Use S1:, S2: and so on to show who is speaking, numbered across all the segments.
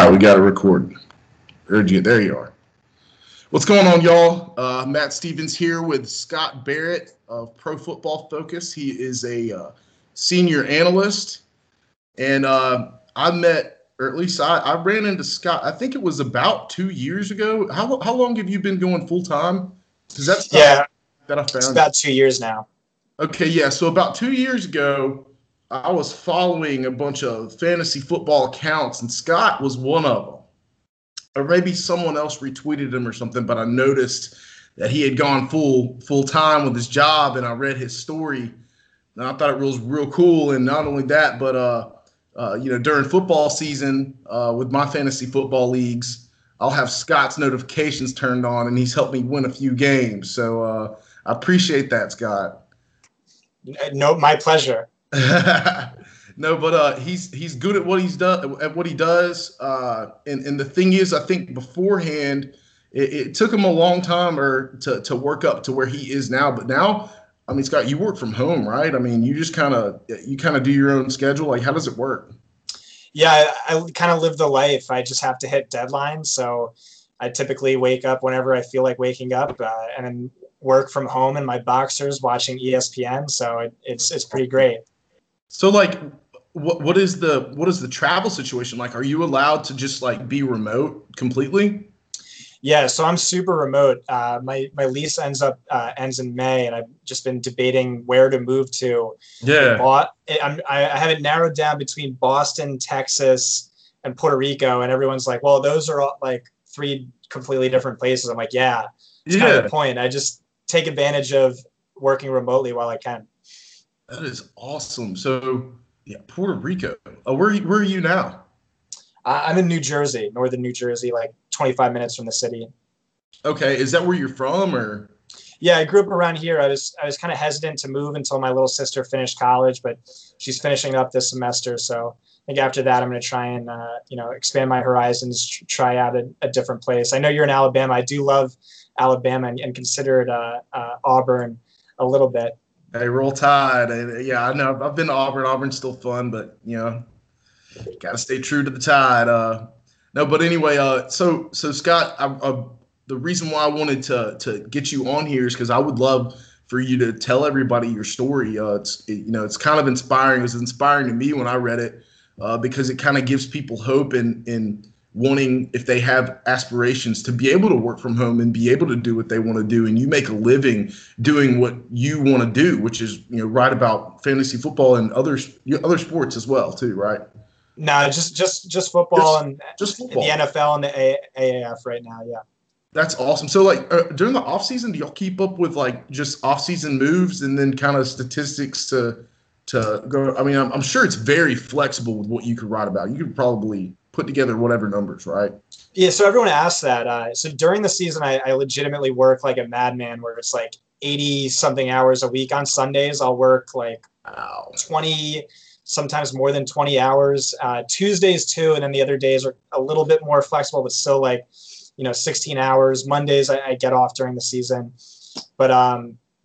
S1: right, we got to record. There you are. What's going on, y'all? Matt Stevens here with Scott Barrett of Pro Football Focus. He is a senior analyst, and I met, or at least I ran into Scott. I think it was about 2 years ago. How long have you been going full time? Because that's that I found.
S2: It's about 2 years now.
S1: Okay, yeah. So about 2 years ago, I was following a bunch of fantasy football accounts, and Scott was one of them. Or maybe someone else retweeted him or something, but I noticed that he had gone full time with his job, and I read his story, and I thought it was real cool. And not only that, but during football season with my fantasy football leagues, I'll have Scott's notifications turned on, and he's helped me win a few games. So I appreciate that, Scott.
S2: No, my pleasure.
S1: No, but he's good at what he does. And the thing is, I think beforehand it took him a long time to work up to where he is now. But now, I mean, Scott, you work from home, right? I mean, you just kind of do your own schedule. Like, how does it work?
S2: Yeah, I kind of live the life. I just have to hit deadlines. So I typically wake up whenever I feel like waking up, and then work from home in my boxers watching ESPN. So it's pretty great.
S1: So, like, what is the travel situation like? Are you allowed to just like be remote completely?
S2: Yeah, so I'm super remote. My lease ends in May, and I've just been debating where to move to.
S1: Yeah,
S2: I have it narrowed down between Boston, Texas, and Puerto Rico, and everyone's like, "Well, those are all like 3 completely different places." I'm like, "Yeah, it's kind of the point. I just take advantage of working remotely while I can."
S1: That is awesome. So, yeah, Puerto Rico. Where are you now?
S2: I'm in New Jersey, northern New Jersey, like 25 minutes from the city.
S1: Okay, is that where you're from, or?
S2: Yeah, I grew up around here. I was kind of hesitant to move until my little sister finished college, but she's finishing up this semester. So I think after that, I'm going to try and expand my horizons, try out a different place. I know you're in Alabama. I do love Alabama and consider it Auburn a little bit.
S1: Hey, roll Tide. Yeah, I know. I've been to Auburn. Auburn's still fun, but got to stay true to the Tide. No, but anyway, so Scott, the reason why I wanted to get you on here is because I would love for you to tell everybody your story. It's kind of inspiring. It was inspiring to me when I read it because it kind of gives people hope in wanting, if they have aspirations, to be able to work from home and be able to do what they want to do. And you make a living doing what you want to do, which is, write about fantasy football and other sports as well too, right?
S2: No, just football and
S1: just football.
S2: The NFL and the AAF right now. Yeah.
S1: That's awesome. So like during the off season, do y'all keep up with like just off season moves and then kind of statistics to go? I mean, I'm sure it's very flexible with what you could write about. You could probably put together whatever numbers, right?
S2: Yeah. So everyone asks that. So during the season, I legitimately work like a madman, where it's like 80 something hours a week. On Sundays, I'll work like 20, sometimes more than 20 hours. Tuesdays too, and then the other days are a little bit more flexible, but still like 16 hours. Mondays I get off during the season, but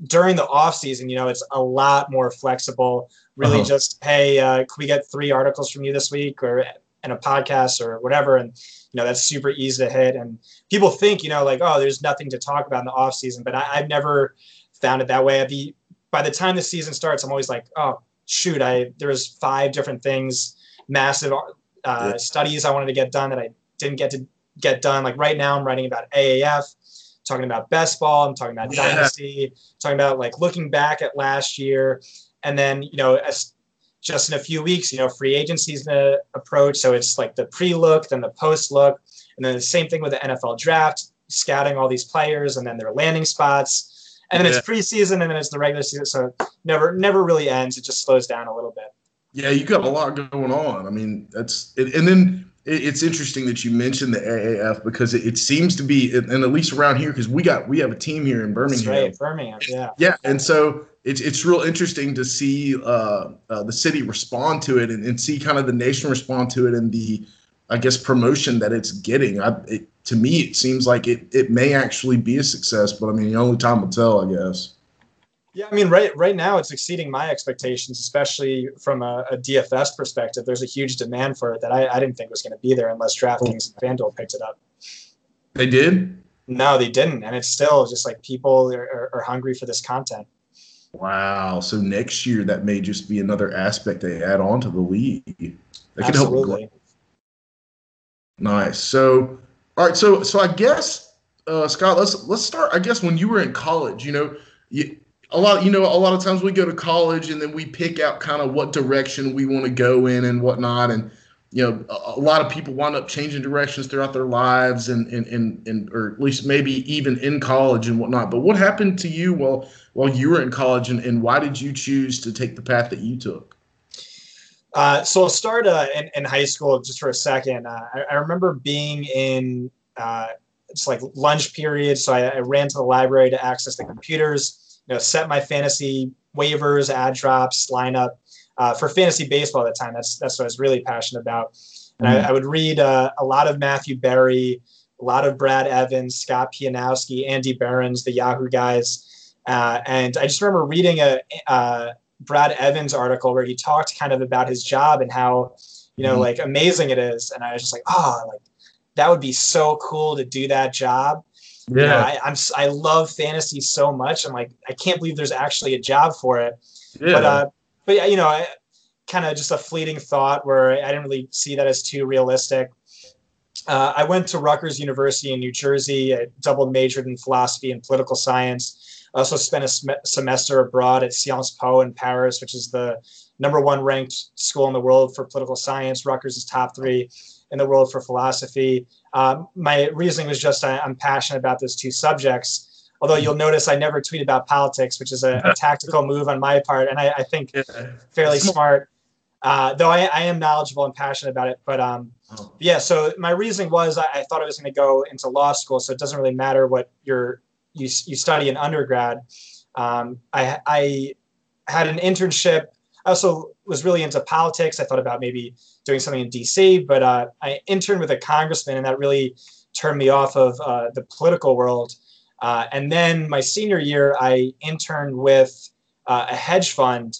S2: during the off season, it's a lot more flexible. Really, just hey, can we get 3 articles from you this week, or in a podcast or whatever? And that's super easy to hit. And people think like, oh, there's nothing to talk about in the off season, but I've never found it that way. By the time the season starts, I'm always like, oh shoot, there's 5 different things, massive studies I wanted to get done that I didn't get done. Like right now I'm writing about AAF, talking about best ball, I'm talking about dynasty, talking about like looking back at last year. And then, just in a few weeks, free agency is going to approach. So it's like the pre-look, then the post-look, and then the same thing with the NFL draft, scouting all these players and then their landing spots. And then it's preseason, and then it's the regular season. So never really ends. It just slows down a little bit.
S1: Yeah, you got a lot going on. I mean, that's it. And then it's interesting that you mentioned the AAF because it seems to be, and at least around here, because we have a team here in Birmingham.
S2: That's right, Birmingham. Yeah.
S1: Yeah, and so it's real interesting to see the city respond to it and see kind of the nation respond to it and the, I guess, promotion that it's getting. To me, it seems like it may actually be a success, but I mean, only time will tell, I guess.
S2: Yeah, I mean, right now it's exceeding my expectations, especially from a DFS perspective. There's a huge demand for it that I didn't think was going to be there unless
S1: Oh,
S2: DraftKings and FanDuel picked it up.
S1: they did?
S2: No, they didn't, and it's still just like people are hungry for this content.
S1: Wow. So next year that may just be another aspect they add on to the league. That could help grow.
S2: Absolutely.
S1: Nice. So, all right. So I guess, Scott, let's start. I guess when you were in college, a lot of times we go to college and then we pick out kind of what direction we want to go in and whatnot, and a lot of people wind up changing directions throughout their lives, and or at least maybe even in college and whatnot. But what happened to you while you were in college, and why did you choose to take the path that you took?
S2: So I'll start in high school just for a second. I remember being in it's like lunch period, so I ran to the library to access the computers. Set my fantasy waivers, ad drops, lineup for fantasy baseball at the time. That's what I was really passionate about. And I would read a lot of Matthew Berry, a lot of Brad Evans, Scott Pianowski, Andy Behrens, the Yahoo guys, and I just remember reading a Brad Evans article where he talked kind of about his job and how, like amazing it is. And I was just like, like that would be so cool to do that job.
S1: Yeah.
S2: I love fantasy so much. I'm like, I can't believe there's actually a job for it.
S1: Yeah.
S2: But yeah, I kind of just a fleeting thought where I didn't really see that as too realistic. I went to Rutgers University in New Jersey. I double majored in philosophy and political science. I also spent a semester abroad at Sciences Po in Paris, which is the #1 ranked school in the world for political science. Rutgers is top 3 in the world for philosophy. My reasoning was just I'm passionate about those two subjects. Although you'll notice I never tweet about politics, which is a tactical move on my part, and I think fairly smart. Though I am knowledgeable and passionate about it. But yeah, so my reasoning was I thought I was going to go into law school, so it doesn't really matter what you study in undergrad. I had an internship. I also was really into politics. I thought about maybe doing something in DC, but I interned with a congressman, and that really turned me off of the political world. And then my senior year, I interned with a hedge fund.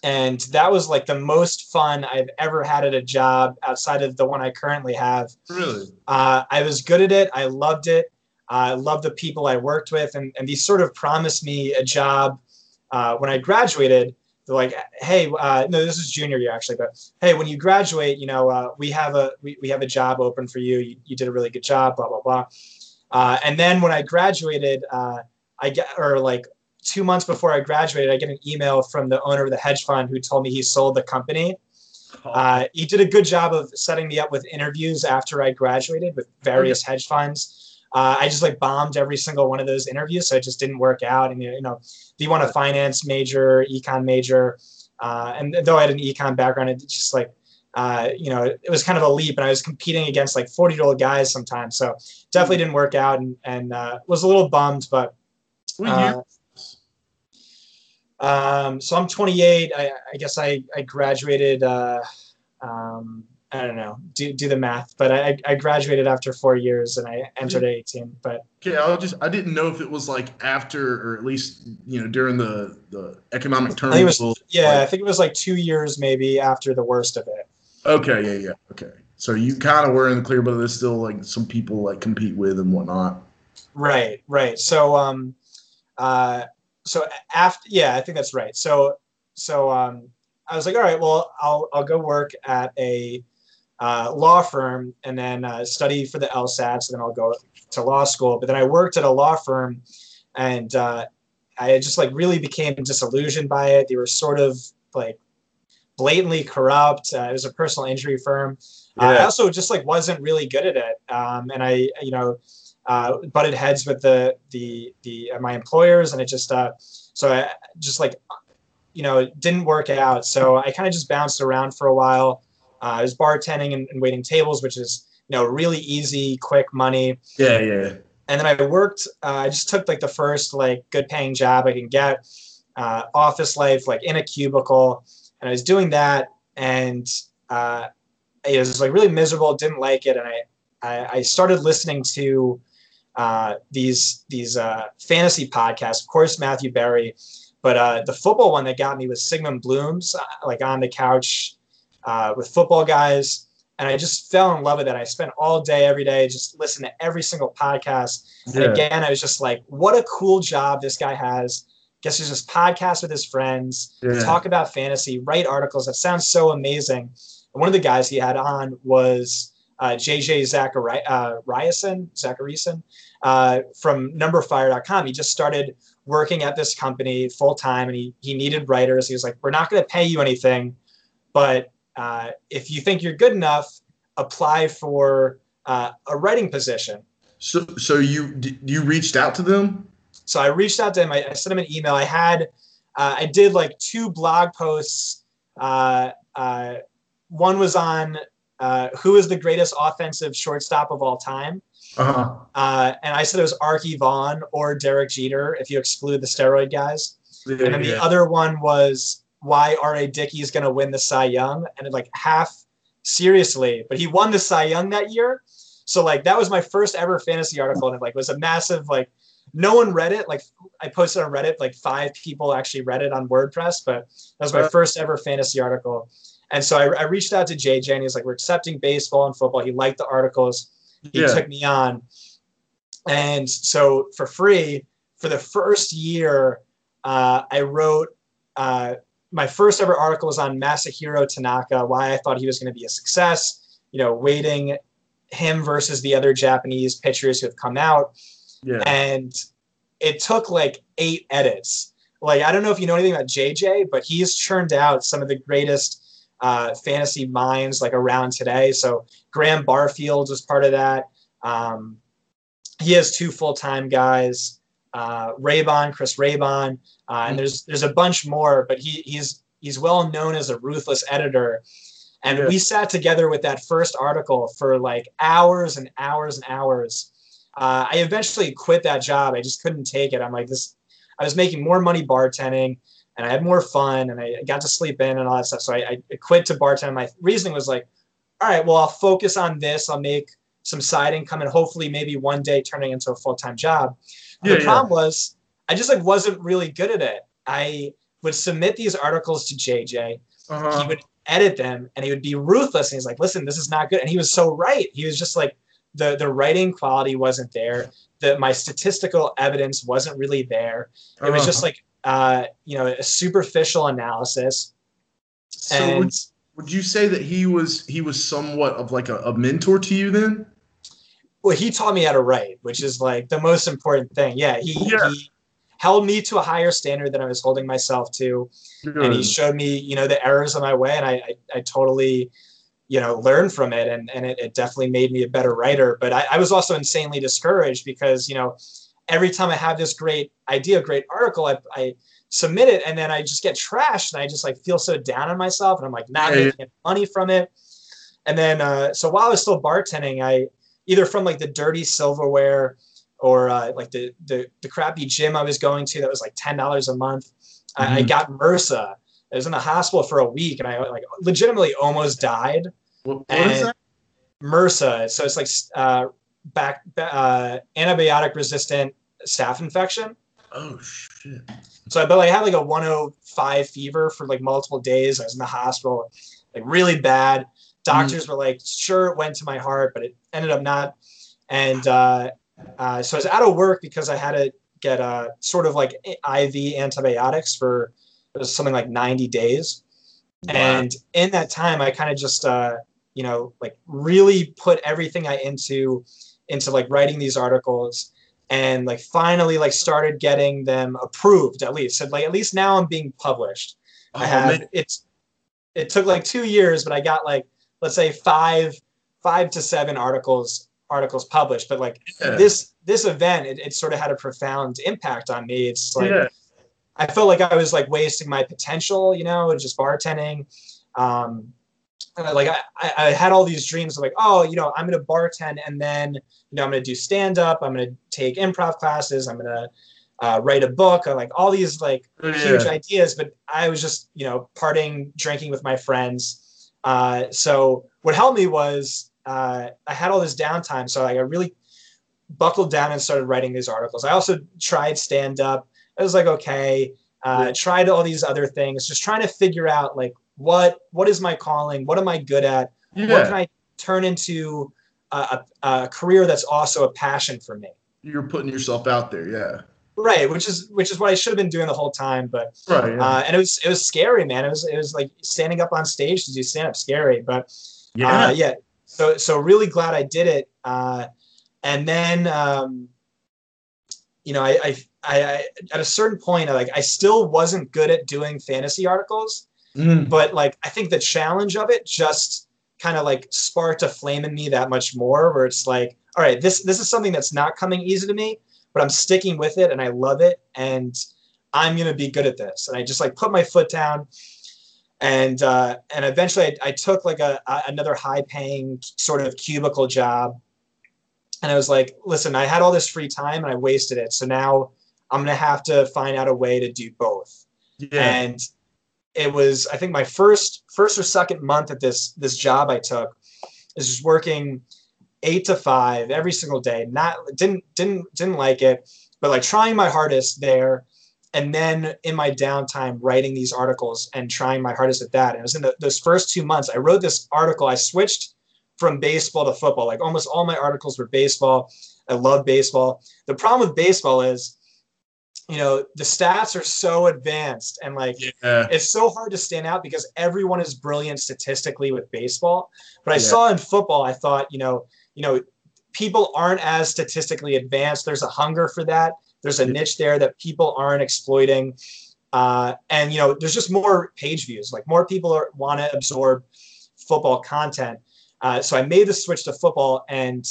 S2: And that was like the most fun I've ever had at a job outside of the one I currently have.
S1: Really?
S2: I was good at it. I loved it. I loved the people I worked with. And these sort of promised me a job when I graduated. They're like, hey, no, this is junior year actually, but hey, when you graduate, we have a job open for you. You did a really good job, blah, blah, blah. And then when I graduated, I get, or like 2 months before I graduated, I get an email from the owner of the hedge fund who told me he sold the company. He did a good job of setting me up with interviews after I graduated with various hedge funds. I just like bombed every single one of those interviews, so it just didn't work out. And do you want a finance major, econ major? And though I had an econ background, it just like it was kind of a leap, and I was competing against like 40-year-old guys sometimes. So definitely didn't work out, and was a little bummed, but. So I'm 28. I guess I graduated. I don't know. Do the math, but I graduated after 4 years, and I entered at 18. But
S1: okay, I didn't know if it was like after, or at least during the economic turmoil.
S2: I think it was like 2 years maybe after the worst of it.
S1: Okay, yeah. Okay, so you kind of were in the clear, but there's still like some people like compete with and whatnot.
S2: Right. So so after, I think that's right. So I was like, all right, well, I'll go work at a law firm and then study for the LSATs, and then I'll go to law school. But then I worked at a law firm, and I just like really became disillusioned by it. They were sort of like blatantly corrupt. It was a personal injury firm. I also just like wasn't really good at it, and I butted heads with the my employers, and it just so I just like it didn't work out. So I kind of just bounced around for a while. I was bartending and waiting tables, which is really easy, quick money.
S1: Yeah.
S2: And then I worked. I just took like the first like good paying job I can get, office life, like in a cubicle, and I was doing that, and it was like really miserable. Didn't like it, and I started listening to these fantasy podcasts. Of course, Matthew Berry, but the football one that got me was Sigmund Bloom's, like on the couch with football guys. And I just fell in love with it. I spent all day, every day, just listening to every single podcast. Yeah. And again, I was just like, what a cool job this guy has. Gets to just podcast with his friends, talk about fantasy, write articles. That sounds so amazing. And one of the guys he had on was JJ Zachariason from numberfire.com. He just started working at this company full time, and he needed writers. He was like, we're not going to pay you anything, but if you think you're good enough, apply for a writing position.
S1: So you reached out to them?
S2: So I reached out to him. I sent him an email. I did like 2 blog posts. One was on who is the greatest offensive shortstop of all time. And I said it was Archie Vaughn or Derek Jeter, if you exclude the steroid guys. And then the other one was why R.A. Dickey's going to win the Cy Young. And like half seriously, but he won the Cy Young that year. So like that was my first ever fantasy article. And it like was a massive, like, no one read it. Like I posted on Reddit, like 5 people actually read it on WordPress, but that was my first ever fantasy article. And so I reached out to JJ, and he was like, we're accepting baseball and football. He liked the articles. He took me on. And so for free, for the first year, I wrote my first ever article was on Masahiro Tanaka, why I thought he was going to be a success, weighting him versus the other Japanese pitchers who have come out. Yeah. And it took like 8 edits. Like, I don't know if you know anything about JJ, but he's churned out some of the greatest fantasy minds like around today. So Graham Barfield was part of that. He has 2 full-time guys, Chris Raybon, and there's a bunch more, but he's well known as a ruthless editor. And we sat together with that first article for like hours and hours and hours. I eventually quit that job. I just couldn't take it. I'm like I was making more money bartending, and I had more fun, and I got to sleep in and all that stuff. So I quit to bartend. My reasoning was like, all right, well, I'll focus on this. I'll make some side income, and hopefully maybe one day turning into a full-time job. The problem was I just like wasn't really good at it. I would submit these articles to JJ. He would edit them, and he would be ruthless. And he's like, listen, this is not good. And he was so right. He was just like, the writing quality wasn't there. My statistical evidence wasn't really there. It was just like, a superficial analysis.
S1: So would you say that he was somewhat of like a mentor to you then?
S2: Well, he taught me how to write, which is like the most important thing. Yeah, he held me to a higher standard than I was holding myself to. Good. And he showed me, the errors of my way, and I totally, learned from it, and it definitely made me a better writer. But I was also insanely discouraged because, every time I have this great idea, great article, I submit it, and then I just get trashed, and I just like feel so down on myself, and I'm like not making any money from it. And then, so while I was still bartending, I either from like the dirty silverware or like the crappy gym I was going to that was like $10 a month, I got MRSA. I was in the hospital for a week, and I like legitimately almost died.
S1: What is that?
S2: MRSA. So it's like antibiotic resistant staph infection.
S1: Oh shit.
S2: So I had like a 105 fever for like multiple days. I was in the hospital, like really bad. Doctors were like, sure, it went to my heart, but it ended up not. And so I was out of work because I had to get sort of like IV antibiotics for it was something like 90 days. Wow. And in that time, I kind of just, like really put everything I into like writing these articles, and like finally like started getting them approved at least. So like at least now I'm being published. It took like 2 years, but I got like, let's say 5 to 7 articles published. But like this event, it sort of had a profound impact on me. It's like, I felt like I was like wasting my potential, just bartending. Like I had all these dreams of like, oh, I'm going to bartend, and then, I'm going to do stand up. I'm going to take improv classes. I'm going to write a book, or like all these like huge ideas. But I was just, partying, drinking with my friends. So what helped me was I had all this downtime. So like I really buckled down and started writing these articles. I also tried stand-up. I was like, okay, tried all these other things, just trying to figure out like what is my calling? What am I good at?
S1: Yeah.
S2: What can I turn into a career that's also a passion for me?
S1: You're putting yourself out there, yeah.
S2: Right, which is what I should have been doing the whole time, but
S1: right, yeah.
S2: And it was scary, man. It was like standing up on stage to do stand up, scary, but yeah. So really glad I did it, and then I at a certain point, I still wasn't good at doing fantasy articles, but like I think the challenge of it just kind of like sparked a flame in me that much more, where it's like, all right, this is something that's not coming easy to me, but I'm sticking with it and I love it and I'm going to be good at this. And I just like put my foot down and eventually I took like another high paying sort of cubicle job. And I was like, listen, I had all this free time and I wasted it. So now I'm going to have to find out a way to do both.
S1: Yeah.
S2: And it was, I think my first or second month at this job I took is just working 8 to 5 every single day. Didn't like it, but like trying my hardest there. And then in my downtime, writing these articles and trying my hardest at that. And it was in those first 2 months, I wrote this article. I switched from baseball to football. Like almost all my articles were baseball. I love baseball. The problem with baseball is, the stats are so advanced and like it's so hard to stand out because everyone is brilliant statistically with baseball. But I saw in football, I thought, people aren't as statistically advanced. There's a hunger for that. There's a niche there that people aren't exploiting. And there's just more page views. Like more people want to absorb football content. So I made the switch to football, and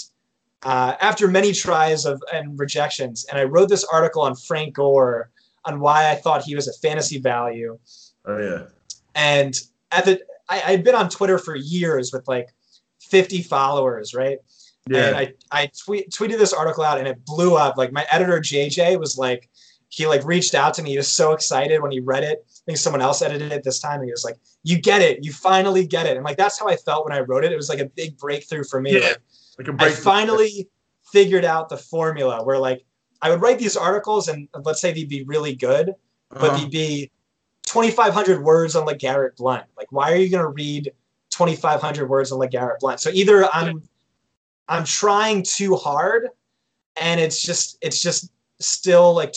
S2: after many tries and rejections, and I wrote this article on Frank Gore on why I thought he was a fantasy value.
S1: Oh yeah.
S2: And I'd been on Twitter for years with like 50 followers, right? Yeah. And I tweeted this article out and it blew up. Like my editor JJ was like, he like reached out to me. He was so excited when he read it. I think someone else edited it this time. And he was like, you get it. You finally get it. And like, that's how I felt when I wrote it. It was like a big breakthrough for me.
S1: Yeah.
S2: Like I finally figured out the formula where like I would write these articles and let's say they'd be really good, but they'd be 2,500 words on LeGarrette Blount. Like, why are you going to read 2,500 words on LeGarrette Blount? So either I'm trying too hard and it's just still like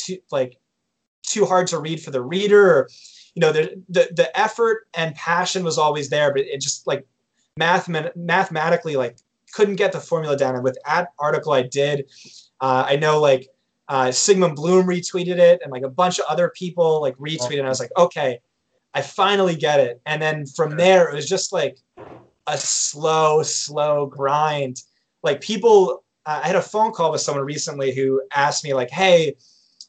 S2: too hard to read for the reader, or, the effort and passion was always there, but it just like mathematically like couldn't get the formula down. And with that article I did, I know like Sigmund Bloom retweeted it and like a bunch of other people like retweeted. And I was like, okay, I finally get it. And then from there, it was just like a slow grind. Like people, I had a phone call with someone recently who asked me like, hey,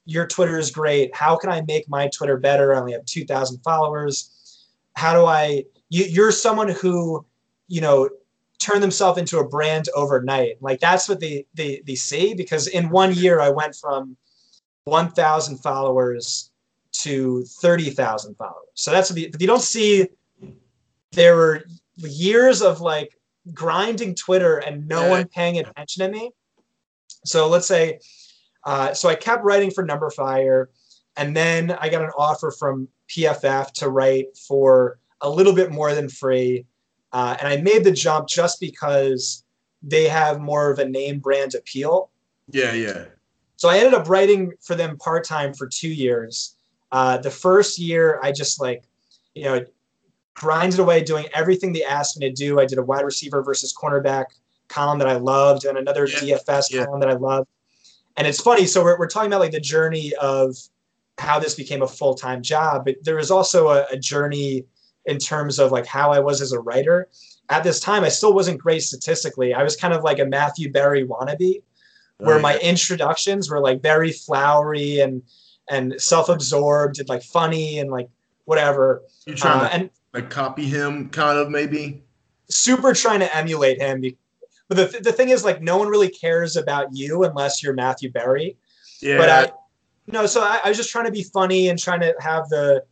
S2: your Twitter is great. How can I make my Twitter better? I only have 2,000 followers. How do you're someone who, turn themselves into a brand overnight. Like that's what they say, because in 1 year I went from 1,000 followers to 30,000 followers. So that's but you don't see, there were years of like grinding Twitter and no one paying attention to me. So let's say, so I kept writing for Number Fire, and then I got an offer from PFF to write for a little bit more than free. And I made the jump just because they have more of a name brand appeal.
S1: Yeah.
S2: So I ended up writing for them part-time for 2 years. The first year, I just grinded away doing everything they asked me to do. I did a wide receiver versus cornerback column that I loved and another DFS column that I loved. And it's funny. So we're talking about like the journey of how this became a full-time job, but there was also a journey in terms of like how I was as a writer. At this time, I still wasn't great statistically. I was kind of like a Matthew Berry wannabe, where my introductions were like very flowery and self-absorbed and like funny and like whatever.
S1: You trying to like copy him, kind of maybe?
S2: Super trying to emulate him. But the thing is, like, no one really cares about you unless you're Matthew Berry.
S1: Yeah.
S2: But so I was just trying to be funny and trying to have the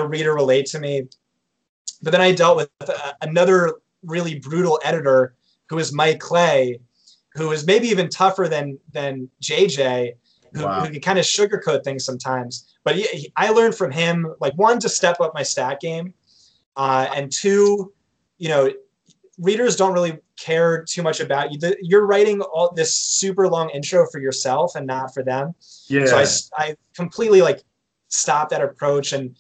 S2: reader relate to me. But then I dealt with another really brutal editor who was Mike Clay, who is maybe even tougher than JJ, who can kind of sugarcoat things sometimes. But I learned from him, like, one, to step up my stat game, and two, readers don't really care too much about you. You're writing all this super long intro for yourself and not for them.
S1: Yeah.
S2: So I completely stopped that approach and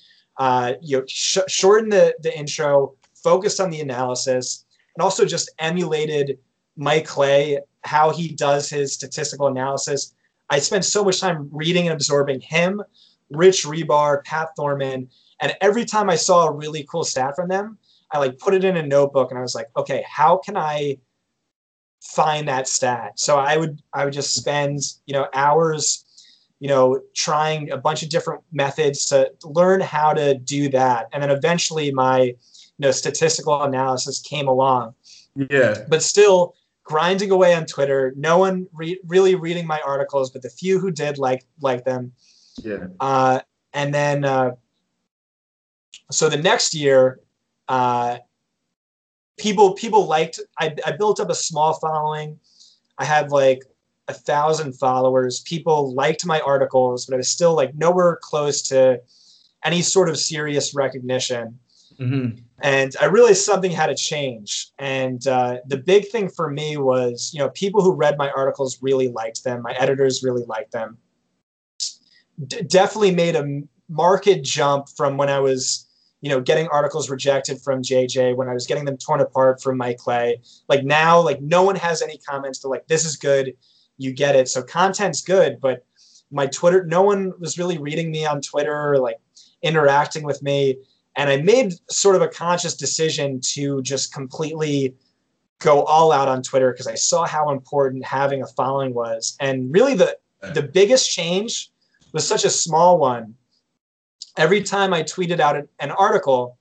S2: shortened the intro, focused on the analysis, and also just emulated Mike Clay, how he does his statistical analysis. I spent so much time reading and absorbing him, Rich Rebar, Pat Thorman, and every time I saw a really cool stat from them, I put it in a notebook and I was like, okay, how can I find that stat? So I would just spend, hours, trying a bunch of different methods to learn how to do that. And then eventually my, statistical analysis came along.
S1: Yeah.
S2: But still grinding away on Twitter, no one really reading my articles, but the few who did like them.
S1: Yeah.
S2: And then, so the next year, people liked, I built up a small following. I had 1,000 followers. People liked my articles, but I was still nowhere close to any sort of serious recognition.
S1: Mm-hmm.
S2: And I realized something had to change. And the big thing for me was, people who read my articles really liked them. My editors really liked them. Definitely made a marked jump from when I was, getting articles rejected from JJ, when I was getting them torn apart from Mike Clay. Now, no one has any comments to this is good, you get it. So content's good, but my Twitter, no one was really reading me on Twitter or interacting with me. And I made sort of a conscious decision to just completely go all out on Twitter because I saw how important having a following was. And really the biggest change was such a small one. Every time I tweeted out an article,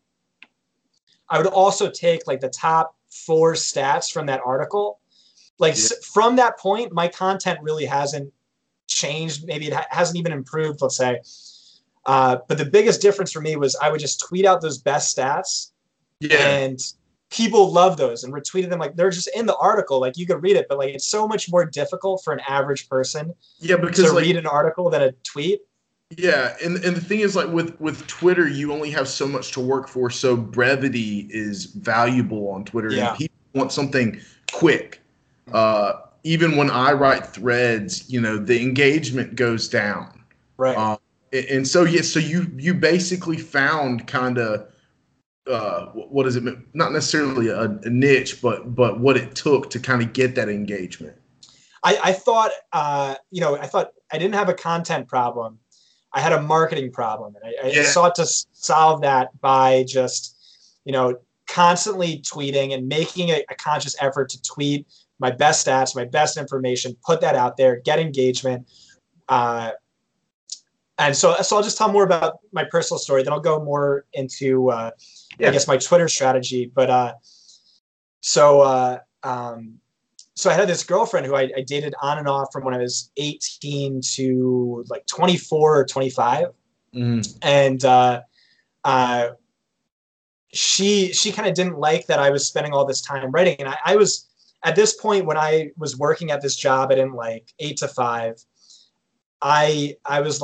S2: I would also take the top 4 stats from that article. From that point, my content really hasn't changed. Maybe it hasn't even improved, let's say. But the biggest difference for me was I would just tweet out those best stats, and people love those and retweeted them. They're just in the article. You could read it, but it's so much more difficult for an average person
S1: because
S2: to read an article than a tweet.
S1: Yeah, and the thing is, with Twitter, you only have so much to work for, so brevity is valuable on Twitter, and people want something quick. Even when I write threads, the engagement goes down.
S2: Right.
S1: And so you basically found kind of what is it? Not necessarily a niche, but what it took to kind of get that engagement.
S2: I thought I didn't have a content problem. I had a marketing problem, and I sought to solve that by just, constantly tweeting and making a conscious effort to tweet my best stats, my best information, put that out there, get engagement. And so I'll just tell more about my personal story. Then I'll go more into, I guess, my Twitter strategy. But so I had this girlfriend who I dated on and off from when I was 18 to 24 or 25. And she kind of didn't like that I was spending all this time writing. And I was, at this point when I was working at this job, I didn't 8 to 5. I was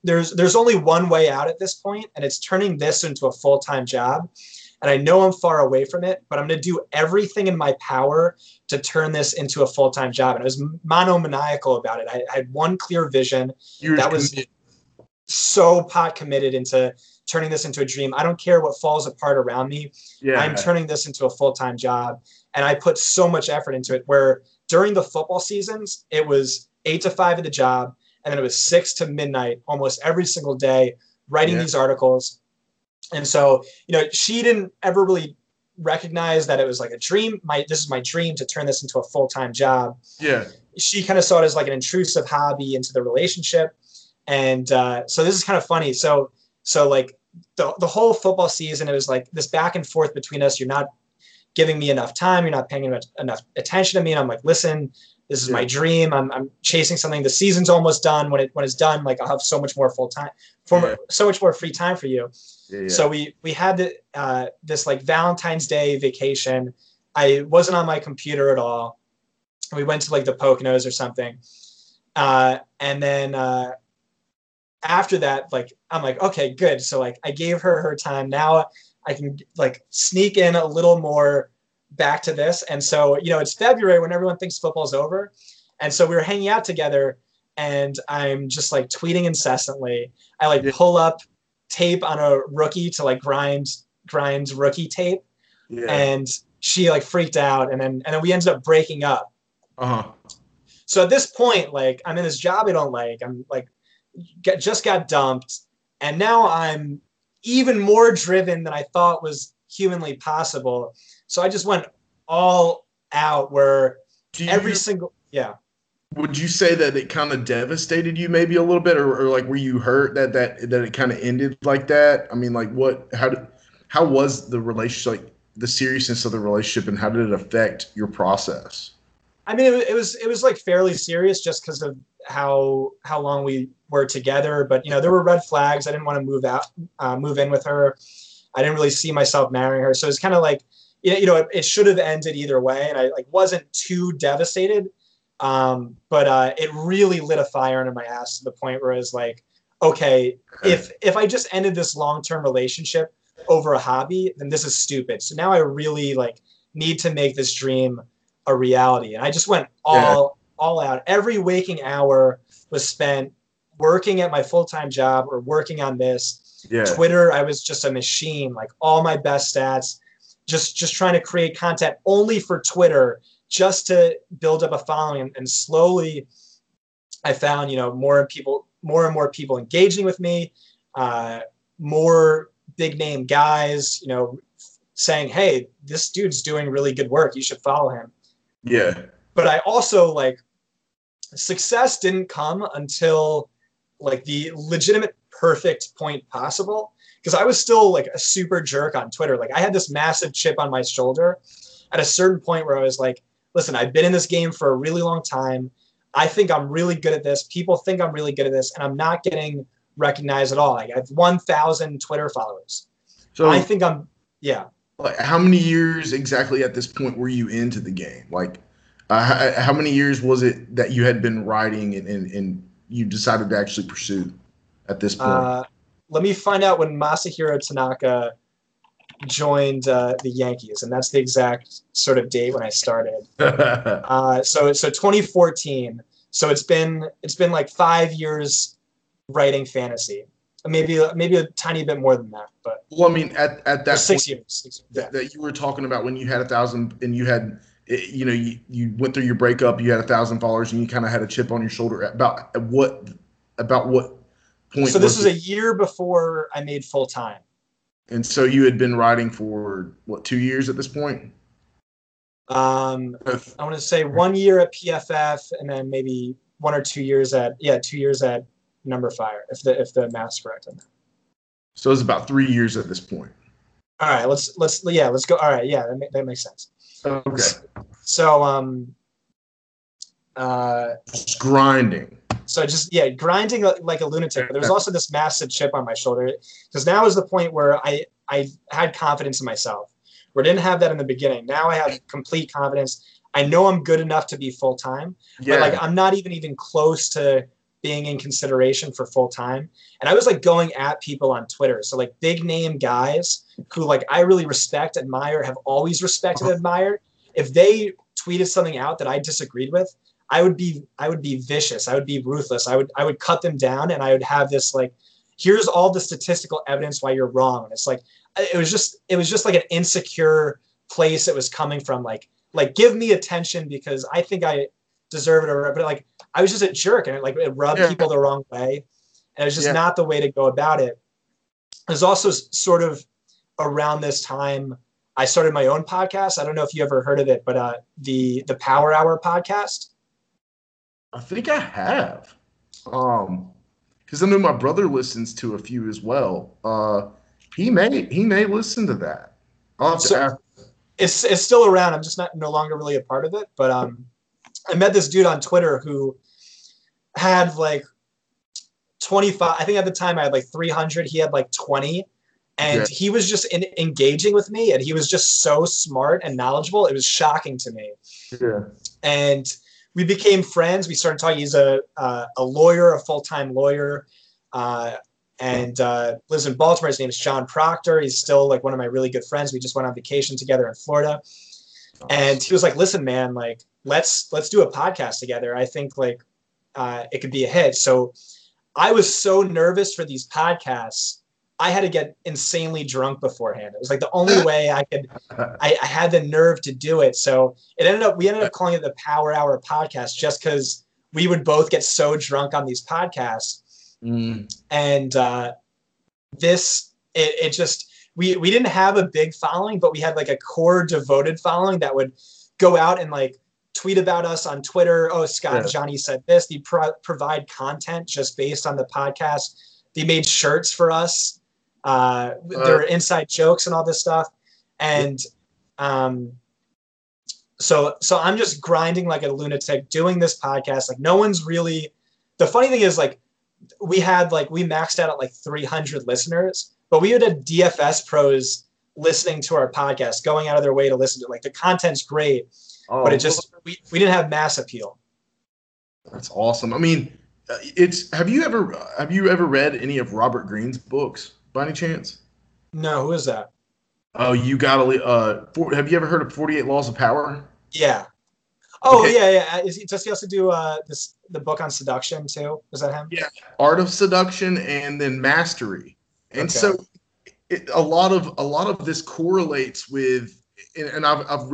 S2: there's only one way out at this point, and it's turning this into a full-time job. And I know I'm far away from it, but I'm going to do everything in my power to turn this into a full-time job. And I was monomaniacal about it. I had one clear vision that was so pot committed into turning this into a dream. I don't care what falls apart around me. I'm turning this into a full-time job. And I put so much effort into it, where during the football seasons, it was 8 to 5 at the job. And then it was 6 to midnight almost every single day writing these articles. And so, she didn't ever really recognize that it was a dream. This is my dream to turn this into a full-time job.
S1: Yeah.
S2: She kind of saw it as an intrusive hobby into the relationship. And so this is kind of funny. So the whole football season, it was this back and forth between us. You're not giving me enough time. You're not paying enough attention to me. And I'm listen, this is my dream. I'm chasing something. The season's almost done. When it's done, I'll have so much more so much more free time for you. So we had this Valentine's Day vacation. I wasn't on my computer at all. We went to like the Poconos or something. And then after that, like, I'm like, okay, good. So like I gave her time. Now I can like sneak in a little more back to this. And so, it's February when everyone thinks football's over. And so we were hanging out together and I'm just like tweeting incessantly. I like pull up tape on a rookie to like grind rookie tape.
S1: Yeah.
S2: And she like freaked out. And then we ended up breaking up.
S1: Uh-huh.
S2: So at this point, like, I'm in this job I don't like. I'm like, just got dumped. And now I'm even more driven than I thought was humanly possible. So I just went all out where
S1: Would you say that it kind of devastated you maybe a little bit, or like were you hurt that it kind of ended like that? I mean, like how was the relationship, like the seriousness of the relationship, and how did it affect your process?
S2: I mean, it was like fairly serious just because of how long we were together. But there were red flags. I didn't want to move in with her. I didn't really see myself marrying her. So it's kind of like, it should have ended either way, and I like wasn't too devastated. But it really lit a fire under my ass to the point where I was like, okay, if I just ended this long-term relationship over a hobby, then this is stupid. So now I really like need to make this dream a reality. And I just went all out. Every waking hour was spent working at my full-time job or working on this.
S1: Yeah.
S2: Twitter, I was just a machine, like all my best stats, just trying to create content only for Twitter, just to build up a following. And slowly I found, more and more people engaging with me, more big name guys, saying, hey, this dude's doing really good work. You should follow him.
S1: Yeah.
S2: But I also like success didn't come until like the legitimate perfect point possible. Because I was still like a super jerk on Twitter. Like I had this massive chip on my shoulder at a certain point where I was like, listen, I've been in this game for a really long time. I think I'm really good at this. People think I'm really good at this, and I'm not getting recognized at all. Like I have 1,000 Twitter followers. So I think
S1: like, how many years exactly at this point were you into the game? Like, how many years was it that you had been writing and you decided to actually pursue at this point?
S2: Let me find out when Masahiro Tanaka joined the Yankees, and that's the exact sort of date when I started. So 2014. So it's been like 5 years writing fantasy. Maybe a tiny bit more than that, but
S1: well, I mean, at that
S2: 6 years
S1: that you were talking about when you had 1,000 and you had, you went through your breakup, you had 1,000 followers, and you kind of had a chip on your shoulder. About what point?
S2: So this was a year before I made full time.
S1: And so you had been writing for what, 2 years at this point?
S2: I want to say 1 year at PFF, and then maybe 1 or 2 years at Number Fire, if the math's correct on that.
S1: So it's about 3 years at this point.
S2: All right, let's go. All right, yeah, that makes sense.
S1: Okay.
S2: So
S1: just grinding.
S2: So just grinding like a lunatic. But there was also this massive chip on my shoulder because now is the point where I had confidence in myself. Where I didn't have that in the beginning. Now I have complete confidence. I know I'm good enough to be full time, but like I'm not even close to being in consideration for full time. And I was like going at people on Twitter. So like big name guys who like I really respect, admire, have always respected, admired. If they tweeted something out that I disagreed with, I would be vicious. I would be ruthless. I would cut them down, and I would have this like, here's all the statistical evidence why you're wrong. And it's like it was just like an insecure place it was coming from. Like give me attention because I think I deserve it, or but like I was just a jerk, and it rubbed people the wrong way, and it was just not the way to go about it. It was also sort of around this time I started my own podcast. I don't know if you ever heard of it, but the Power Hour podcast.
S1: I think I have, because I know my brother listens to a few as well. He may listen to that. I'll have to ask.
S2: It's still around. I'm just no longer really a part of it, but I met this dude on Twitter who had like 25. I think at the time I had like 300. He had like 20, And he was just engaging with me, and he was just so smart and knowledgeable. It was shocking to me.
S1: Yeah.
S2: And we became friends. We started talking. He's a lawyer, a full-time lawyer, and lives in Baltimore. His name is John Proctor. He's still like one of my really good friends. We just went on vacation together in Florida. And he was like, listen, man, like, let's do a podcast together. I think like it could be a hit. So I was so nervous for these podcasts. I had to get insanely drunk beforehand. It was like the only way I could, I had the nerve to do it. So we ended up calling it the Power Hour podcast just because we would both get so drunk on these podcasts. And we didn't have a big following, but we had like a core devoted following that would go out and like tweet about us on Twitter. Oh, Scott and Johnny said this. They provide content just based on the podcast. They made shirts for us. There were inside jokes and all this stuff. And so I'm just grinding like a lunatic doing this podcast. Like no one's really, the funny thing is like we maxed out at like 300 listeners, but we had DFS pros listening to our podcast, going out of their way to listen to it. Like the content's great, but it just, we didn't have mass appeal.
S1: That's awesome. I mean, have you ever read any of Robert Greene's books by any chance?
S2: No, who is that?
S1: Oh, you gotta. Have you ever heard of 48 Laws of Power?
S2: Yeah. Oh, okay. Yeah. Does he also do the book on seduction too? Was that him?
S1: Yeah, Art of Seduction and then Mastery. And so, a lot of this correlates with, and I've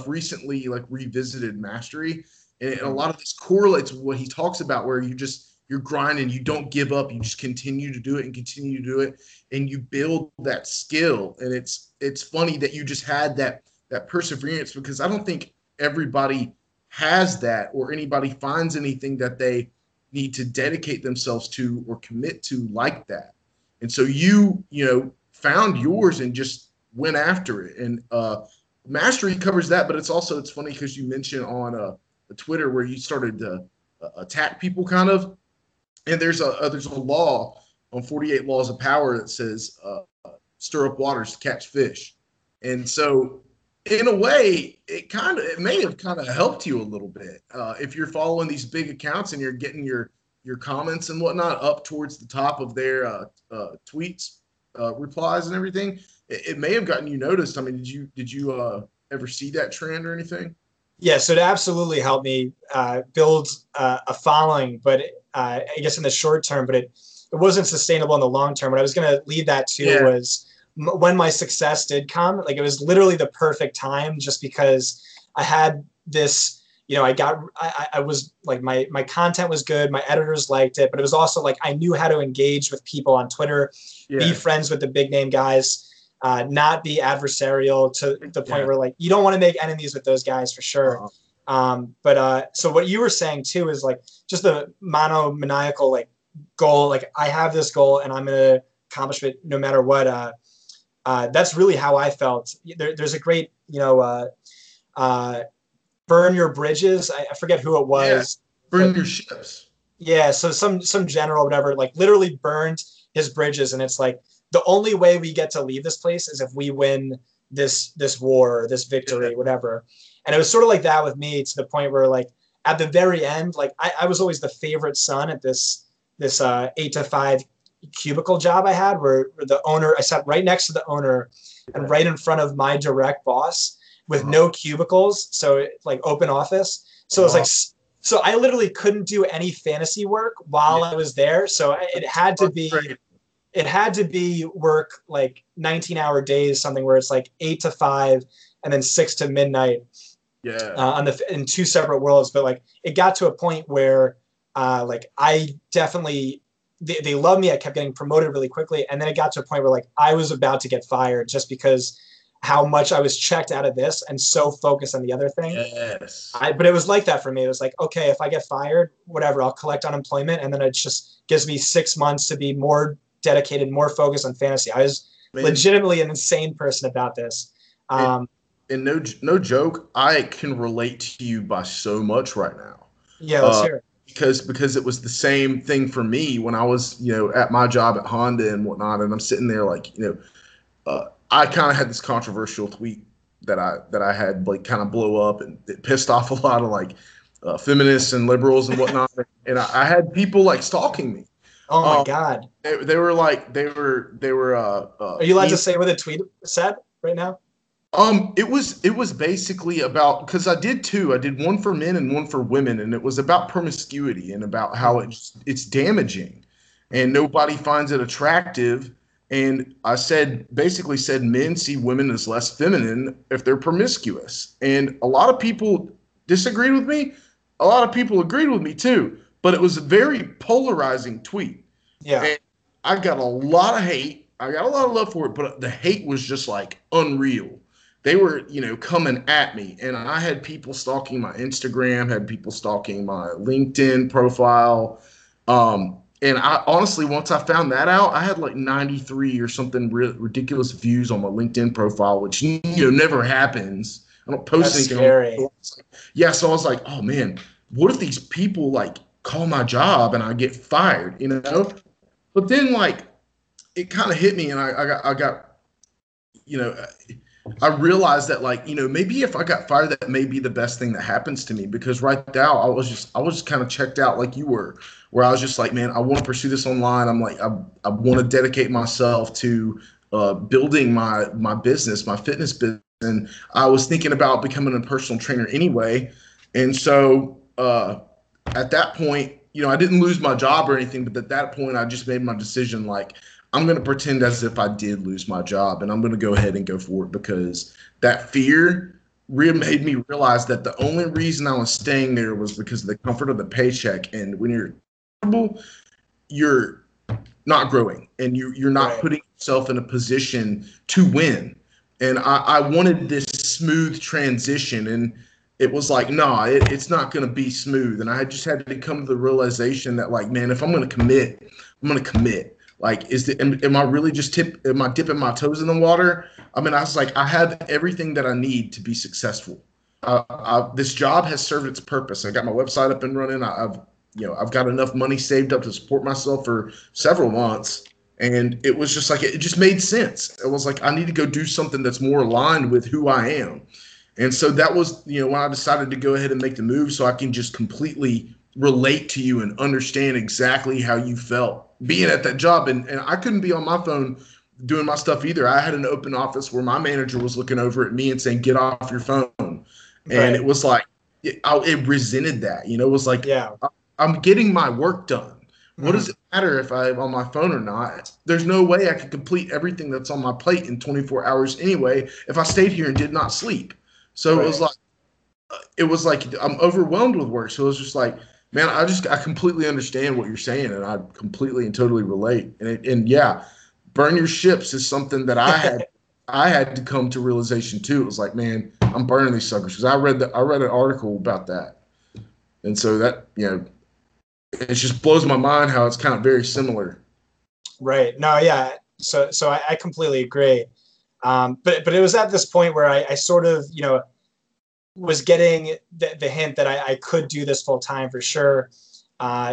S1: recently like revisited Mastery, and a lot of this correlates with what he talks about, where you're grinding, you don't give up, you just continue to do it and continue to do it, and you build that skill. And it's funny that you just had that perseverance, because I don't think everybody has that, or anybody finds anything that they need to dedicate themselves to or commit to like that. And so you found yours and just went after it. And Mastery covers that, but it's funny because you mentioned on Twitter where you started to attack people kind of. And there's a law on 48 Laws of Power that says stir up waters to catch fish. And so in a way, it may have kind of helped you a little bit. If you're following these big accounts and you're getting your comments and whatnot up towards the top of their tweets, replies and everything, it may have gotten you noticed. I mean, did you ever see that trend or anything?
S2: Yeah, so it absolutely helped me build a following, but I guess in the short term, but it wasn't sustainable in the long term. What I was going to lead that to was when my success did come, like it was literally the perfect time, just because I had this, I was like, my content was good. My editors liked it, but it was also like, I knew how to engage with people on Twitter, be friends with the big name guys, not be adversarial to the point where like, you don't want to make enemies with those guys for sure. So what you were saying too is like just the monomaniacal like goal. Like I have this goal and I'm going to accomplish it no matter what. That's really how I felt. There's a great, burn your bridges. I forget who it was.
S1: Burn your ships.
S2: Yeah. So some general, whatever, like literally burned his bridges. And it's like, the only way we get to leave this place is if we win this war, this victory, whatever. And it was sort of like that with me, to the point where like at the very end, like I was always the favorite son at this 8 to 5 cubicle job I had, where the owner, I sat right next to the owner and right in front of my direct boss with no cubicles. So like open office. So it's like, so I literally couldn't do any fantasy work while I was there. So it had to be work like 19-hour days, something where it's like 8 to 5 and then 6 to midnight. In 2 separate worlds. But like it got to a point where like I definitely, they loved me. I kept getting promoted really quickly. And then it got to a point where like I was about to get fired just because how much I was checked out of this and so focused on the other thing. But it was like that for me. It was like, okay, if I get fired, whatever, I'll collect unemployment. And then it just gives me 6 months to be more dedicated, more focused on fantasy. I was legitimately an insane person about this.
S1: And no joke, I can relate to you by so much right now.
S2: Yeah, let's hear it.
S1: Because it was the same thing for me when I was, at my job at Honda and whatnot. And I'm sitting there like, I kind of had this controversial tweet that I had like kind of blow up, and it pissed off a lot of like feminists and liberals and whatnot. And I had people like stalking me.
S2: Oh my
S1: Um,
S2: God.
S1: they were like they were
S2: Are you allowed to say what the tweet said right now?
S1: it was basically about, because I did two. I did one for men and one for women, and it was about promiscuity and about how
S2: Mhm.
S1: it's damaging, and nobody finds it attractive. And I said basically said men see women as less feminine if they're promiscuous, and a lot of people disagreed with me. A lot of people agreed with me too, but it was a very polarizing tweet,
S2: Yeah.
S1: and I got a lot of hate. I got a lot of love for it, but the hate was just like unreal. They were, coming at me, and I had people stalking my Instagram, had people stalking my LinkedIn profile. And I honestly, once I found that out, I had like 93 or something ridiculous views on my LinkedIn profile, which never happens. I don't post
S2: That's
S1: anything on.
S2: scary.
S1: Yeah, so I was like, oh man, what if these people like call my job and I get fired? But then like it kind of hit me, and I got you know I realized that, like, maybe if I got fired, that may be the best thing that happens to me, because right now I was just kind of checked out like you were, where I was just like, man, I want to pursue this online. I'm like, I want to dedicate myself to building my business, my fitness business, and I was thinking about becoming a personal trainer anyway. And so at that point, I didn't lose my job or anything, but at that point, I just made my decision, like, I'm going to pretend as if I did lose my job, and I'm going to go ahead and go for it, because that fear made me realize that the only reason I was staying there was because of the comfort of the paycheck. And when you're comfortable, you're not growing, and you're not
S2: Right.
S1: putting yourself in a position to win. And I wanted this smooth transition, and it was like, nah, it's not going to be smooth. And I just had to come to the realization that, like, man, if I'm going to commit, I'm going to commit. Like, am I really just am I dipping my toes in the water? I mean, I was like, I have everything that I need to be successful. This job has served its purpose. I got my website up and running. I've got enough money saved up to support myself for several months. And it was just like, it just made sense. It was like, I need to go do something that's more aligned with who I am. And so that was, when I decided to go ahead and make the move, so I can just completely relate to you and understand exactly how you felt being at that job. And I couldn't be on my phone doing my stuff either. I had an open office where my manager was looking over at me and saying, get off your phone. And
S2: Right.
S1: it was like, it resented that. It was like,
S2: Yeah.
S1: I'm getting my work done. What does
S2: Mhm.
S1: it matter if I'm on my phone or not? There's no way I could complete everything that's on my plate in 24 hours anyway if I stayed here and did not sleep. So
S2: Right.
S1: it was like I'm overwhelmed with work. So it was just like, man, I completely understand what you're saying, and I completely and totally relate. And yeah, burn your ships is something that I had to come to realization too. It was like, man, I'm burning these suckers, because I read an article about that, and so that, it just blows my mind how it's kind of very similar.
S2: Right. No, yeah. So I completely agree. But it was at this point where I sort of, was getting the hint that I could do this full time for sure.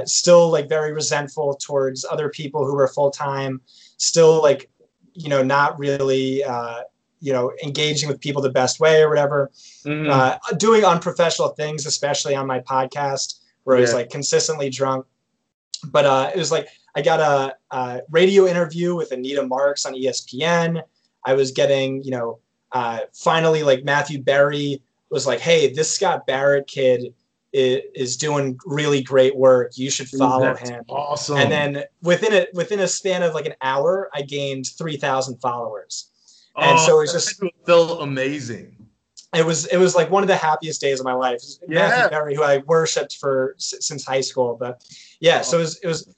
S2: Still like very resentful towards other people who were full time. Still like, not really, engaging with people the best way or whatever.
S1: Mm-hmm.
S2: Doing unprofessional things, especially on my podcast, where I was
S1: Yeah.
S2: like consistently drunk. But it was like I got a radio interview with Anita Marks on ESPN. I was getting, finally, like Matthew Berry was like, "Hey, this Scott Barrett kid is doing really great work. You should
S1: Dude,
S2: follow
S1: that's
S2: him." And
S1: awesome.
S2: then within a span of like an hour, I gained 3,000 followers. And
S1: Oh,
S2: so it's
S1: that
S2: just
S1: felt amazing.
S2: it was like one of the happiest days of my life. Matthew
S1: Yeah.
S2: Berry, who I worshipped since high school, but yeah,
S1: Oh,
S2: so it was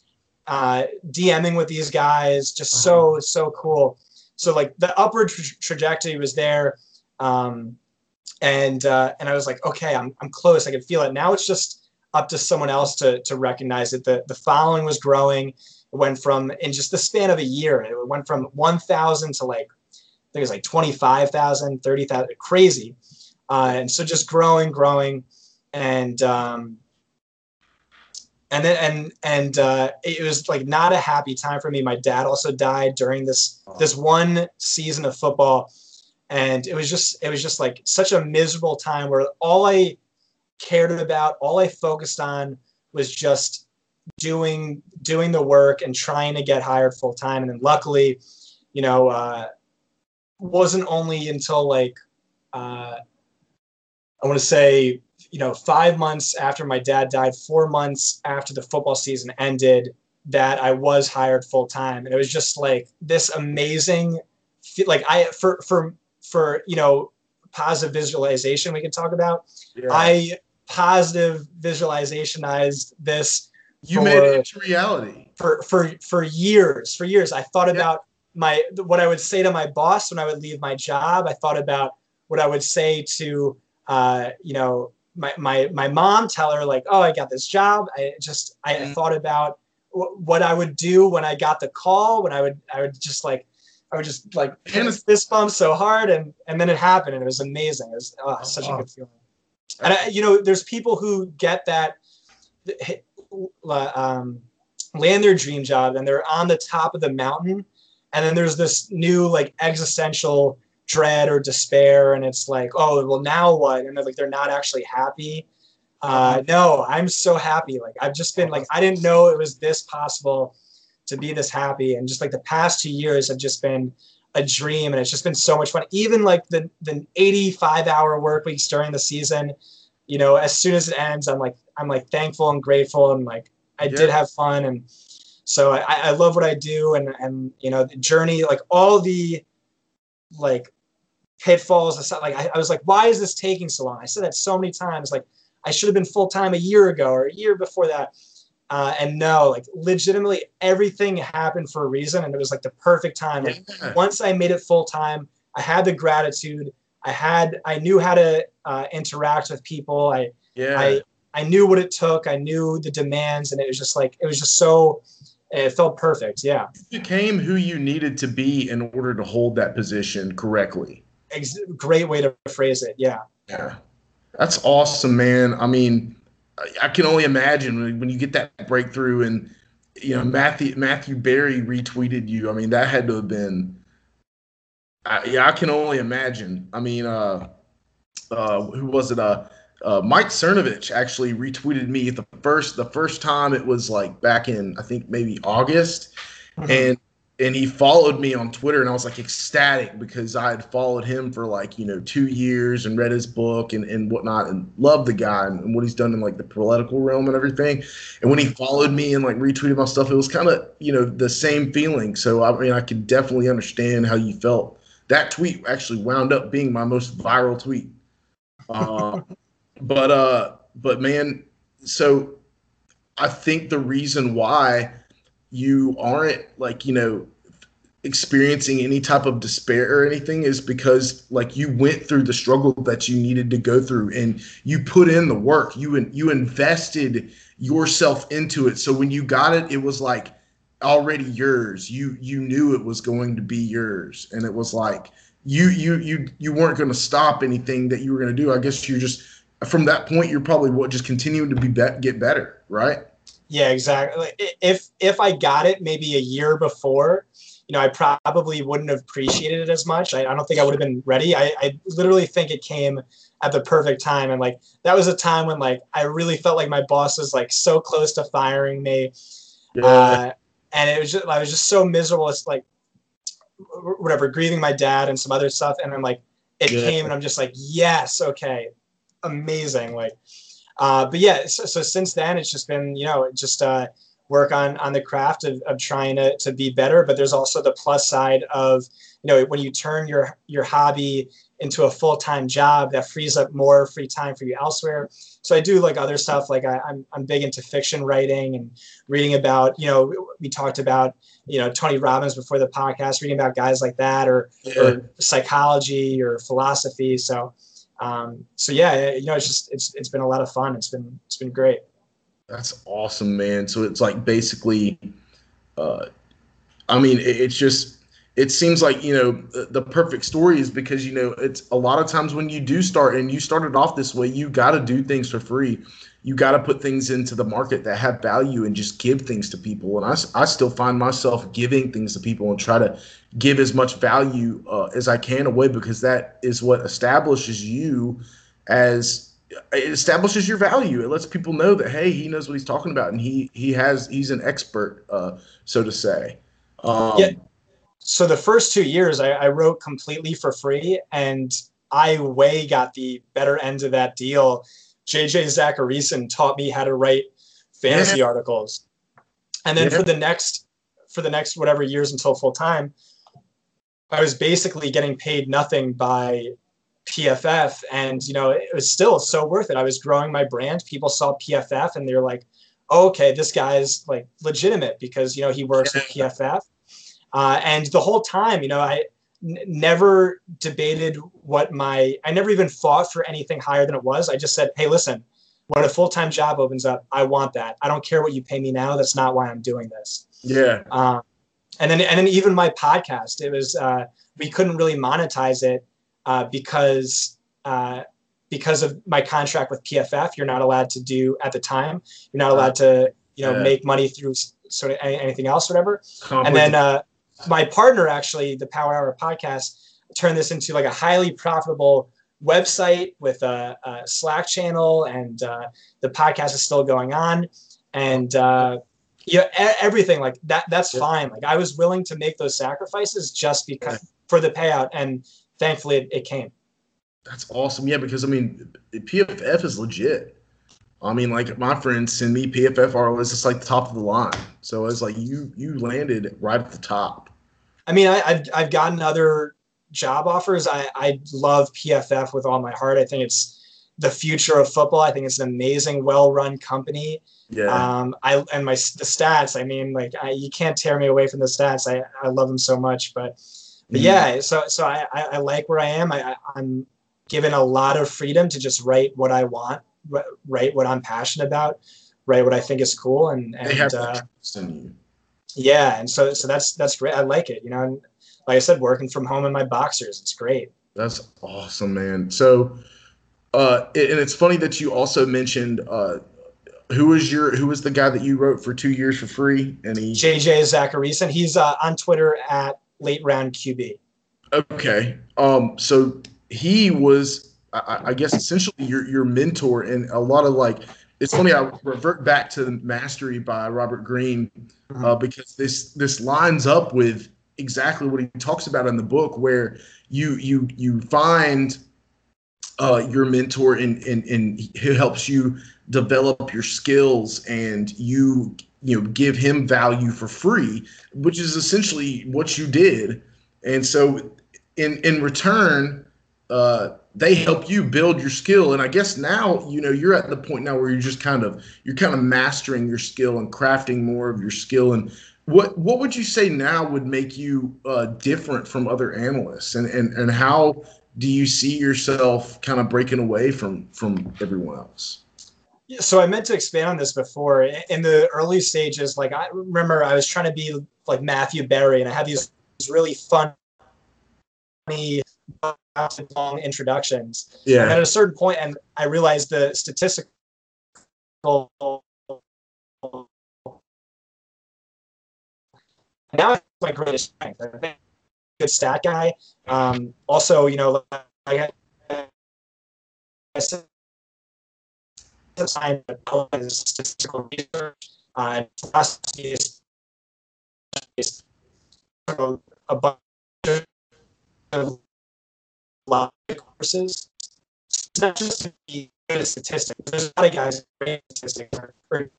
S2: DMing with these guys, just
S1: uh-huh.
S2: so cool. So like the upward trajectory was there, um, and I was like, okay, I'm close. I can feel it. Now it's just up to someone else to recognize it. The following was growing. It went from, in just the span of a year, it went from 1,000 to like, I think it was like 25,000, 30,000, crazy. And so just growing, and It was like not a happy time for me. My dad also died during this one season of football, and it was just like such a miserable time where all I cared about, all I focused on was just doing the work and trying to get hired full time. And then luckily, wasn't only until like I want to say 5 months after my dad died, 4 months after the football season ended, that I was hired full time. And it was just like this amazing, like for positive visualization we can talk about. Yeah. I positive visualizationized this.
S1: You made it into reality.
S2: For years. I thought about what I would say to my boss when I would leave my job. I thought about what I would say to my mom, tell her like, oh, I got this job. I thought about what I would do when I got the call, when I would just fist bump so hard, and then it happened, and it was amazing. It was such a good feeling. And there's people who get that, land their dream job, and they're on the top of the mountain, and then there's this new like existential dread or despair, and it's like, oh, well, now what? And they're not actually happy. No, I'm so happy. Like I've just been like, I didn't know it was this possible to be this happy. And just like the past 2 years have just been a dream, and it's just been so much fun. Even like the 85-hour work weeks during the season, as soon as it ends, I'm like thankful and grateful, and like I did have fun. And so I love what I do, and the journey, like all the like pitfalls aside, like I was like, why is this taking so long? I said that so many times, like I should have been full-time a year ago or a year before that. And no, like legitimately everything happened for a reason, and it was like the perfect time. Like once I made it full-time, I had the gratitude. I knew how to interact with people. I knew what it took. I knew the demands, and it was just so, it felt perfect. Yeah.
S1: You became who you needed to be in order to hold that position correctly.
S2: Great way to phrase it. Yeah.
S1: Yeah. That's awesome, man. I mean, I can only imagine when you get that breakthrough, and Matthew Berry retweeted you. I mean, that had to have been. I can only imagine. I mean, who was it? Mike Cernovich actually retweeted me the first time. It was like back in, I think maybe August, and he followed me on Twitter, and I was like ecstatic because I had followed him for like 2 years and read his book and whatnot, and loved the guy and what he's done in like the political realm and everything. And when he followed me and like retweeted my stuff, it was kind of the same feeling. So I mean, I could definitely understand how you felt. That tweet actually wound up being my most viral tweet. But man, so I think the reason why you aren't like, experiencing any type of despair or anything is because like you went through the struggle that you needed to go through, and you put in the work. You invested yourself into it. So when you got it, it was like already yours. You knew it was going to be yours, and it was like you weren't going to stop anything that you were going to do. I guess you're just, from that point, you're probably just continuing to get better, right?
S2: Yeah, exactly. If I got it maybe a year before, I probably wouldn't have appreciated it as much. I don't think I would have been ready. I literally think it came at the perfect time. And like, that was a time when like, I really felt like my boss was like so close to firing me. Yeah. And I was just so miserable. It's like, whatever, grieving my dad and some other stuff. And then like, it came, and I'm just like, yes, okay, amazing. Like, but yeah, so since then it's just been, work on the craft of trying to be better. But there's also the plus side of, when you turn your hobby into a full-time job, that frees up more free time for you elsewhere. So I do like other stuff. Like I'm big into fiction writing and reading about, we talked about, Tony Robbins before the podcast, reading about guys like that, or psychology or philosophy. So yeah, it's been a lot of fun. It's been great.
S1: That's awesome, man. So it's like basically, I mean, it seems like, the perfect story is because, it's a lot of times when you do start, and you started off this way, you got to do things for free. you got to put things into the market that have value and just give things to people. And I still find myself giving things to people and try to give as much value as I can away, because that is what establishes you as it establishes your value. It lets people know that, hey, he knows what he's talking about, and he's an expert, so to say.
S2: Yeah.
S1: Um,
S2: So the first 2 years I wrote completely for free, and I way got the better end of that deal. JJ Zacharyson taught me how to write
S1: yeah,
S2: fantasy articles. And then
S1: yeah,
S2: for the next whatever years until full time, I was basically getting paid nothing by PFF, and it was still so worth it. I was growing my brand. People saw PFF and they're like, oh, okay, this guy's like legitimate because he works with PFF. And the whole time, never debated I never even fought for anything higher than it was. I just said, hey, listen, when a full-time job opens up, I want that. I don't care what you pay me now. That's not why I'm doing this.
S1: yeah.
S2: And then even my podcast, it was we couldn't really monetize it because of my contract with PFF. You're not allowed to do at the time. You're not allowed to make money through sort of anything else, or whatever. And then my partner, actually, the Power Hour podcast, turned this into like a highly profitable website with a Slack channel, and the podcast is still going on. And everything like that. That's fine. Like I was willing to make those sacrifices just because for the payout, and thankfully it came.
S1: That's awesome. Yeah, because I mean, PFF is legit. I mean, like my friends send me PFF articles, it's like the top of the line. So it's like you landed right at the top.
S2: I mean, I've gotten other job offers. I love PFF with all my heart. I think it's the future of football. I think it's an amazing, well-run company.
S1: Yeah.
S2: The stats. I mean, like you can't tear me away from the stats. I love them so much. But yeah. So I like where I am. I'm given a lot of freedom to just write what I want, write what I'm passionate about, write what I think is cool, and
S1: They have trust in you.
S2: yeah, and so that's great. I like it. And like I said, working from home in my boxers, it's great.
S1: That's awesome, man. So, and it's funny that you also mentioned who was the guy that you wrote for 2 years for free, and
S2: JJ Zacharyson. He's on Twitter at Late Round QB.
S1: Okay. So he was, I guess, essentially your mentor, and a lot of like. It's funny. I revert back to the Mastery by Robert Greene because this lines up with exactly what he talks about in the book, where you find your mentor, and he helps you develop your skills, and you give him value for free, which is essentially what you did. And so in return, they help you build your skill. And I guess now you're at the point now where you're kind of mastering your skill and crafting more of your skill. And what would you say now would make you different from other analysts, and how do you see yourself kind of breaking away from everyone else?
S2: So I meant to expand on this before. In the early stages, like I remember I was trying to be like Matthew Berry, and I had these really funny, long introductions.
S1: Yeah.
S2: And then at a certain point, and I realized the statistical now it's my greatest strength. I think good stat guy. Also, I said time statistical research, philosophy is a bunch of courses. It's not just to be good at statistics. There's a lot of guys great at statistics.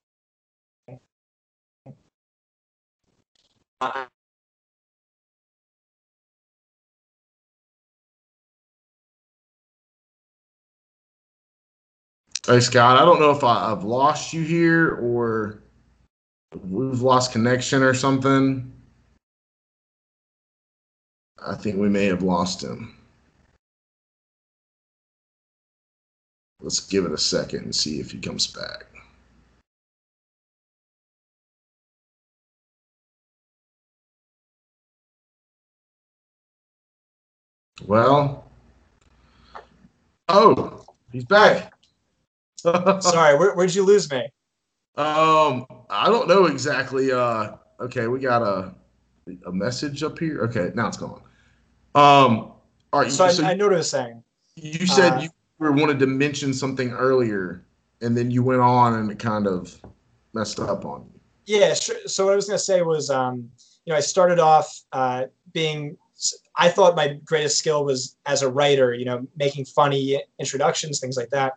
S1: Hey Scott, I don't know if I've lost you here, or we've lost connection or something. I think we may have lost him. Let's give it a second and see if he comes back. Well, oh, he's back.
S2: Sorry, where'd you lose me?
S1: I don't know exactly. Okay, we got a message up here. Okay, now it's gone. All
S2: So
S1: right. So
S2: I know what I was saying.
S1: you said
S2: Uh,
S1: you wanted to mention something earlier, and then you went on, and it kind of messed up on you.
S2: yeah, sure. So what I was going to say was, I started off being. I thought my greatest skill was as a writer, making funny introductions, things like that.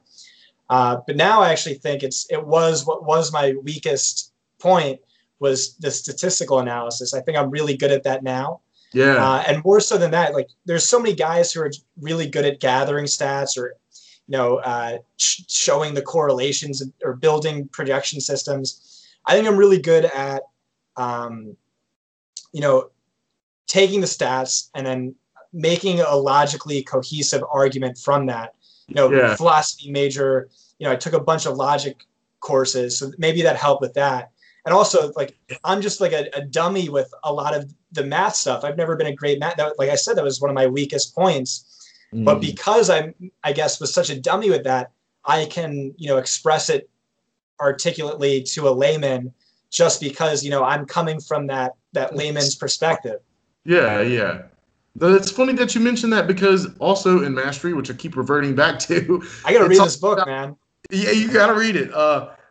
S2: But now I actually think it was what was my weakest point was the statistical analysis. I think I'm really good at that now.
S1: Yeah,
S2: And more so than that, like there's so many guys who are really good at gathering stats or, showing the correlations or building projection systems. I think I'm really good at, um, you know, taking the stats and then making a logically cohesive argument from that.
S1: yeah,
S2: Philosophy major, I took a bunch of logic courses, so maybe that helped with that. And also, like, I'm just like a dummy with a lot of the math stuff. I've never been a great math. Like I said, that was one of my weakest points. But
S1: mm,
S2: because I guess, was such a dummy with that, I can, express it articulately to a layman just because, I'm coming from that layman's perspective.
S1: yeah, yeah. But it's funny that you mentioned that because also in Mastery, which I keep reverting back to,
S2: I got to
S1: it
S2: read
S1: talks
S2: this book,
S1: about
S2: man.
S1: yeah, you gotta read it.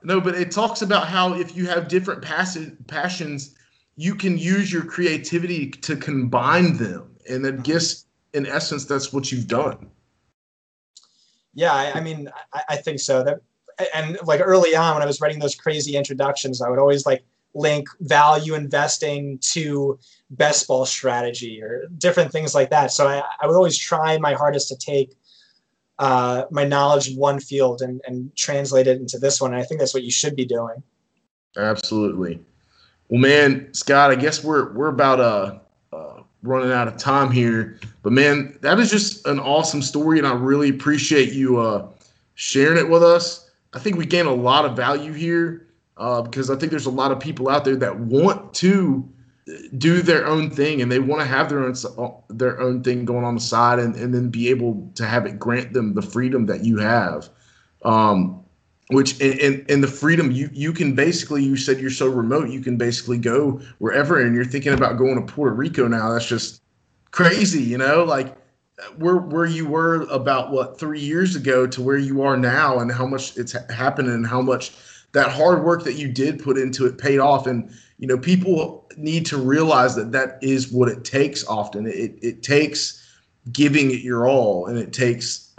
S1: No, but it talks about how if you have different passions, you can use your creativity to combine them, and I guess in essence, that's what you've done.
S2: Yeah, I mean, I think so. That and like early on when I was writing those crazy introductions, I would always like link value investing to best ball strategy or different things like that. So I would always try my hardest to take my knowledge in one field and translate it into this one. And I think that's what you should be doing.
S1: Absolutely. Well, man, Scott, I guess we're about running out of time here, but man, that is just an awesome story, and I really appreciate you sharing it with us. I think we gain a lot of value here because I think there's a lot of people out there that want to do their own thing and they want to have their own thing going on the side and then be able to have it grant them the freedom that you have. Um, which in the freedom you can basically, you said you're so remote, you can basically go wherever, and you're thinking about going to Puerto Rico now. That's just crazy, like where you were about what 3 years ago to where you are now, and how much it's happened, and how much that hard work that you did put into it paid off. And people need to realize that that is what it takes. Often it takes giving it your all, and it takes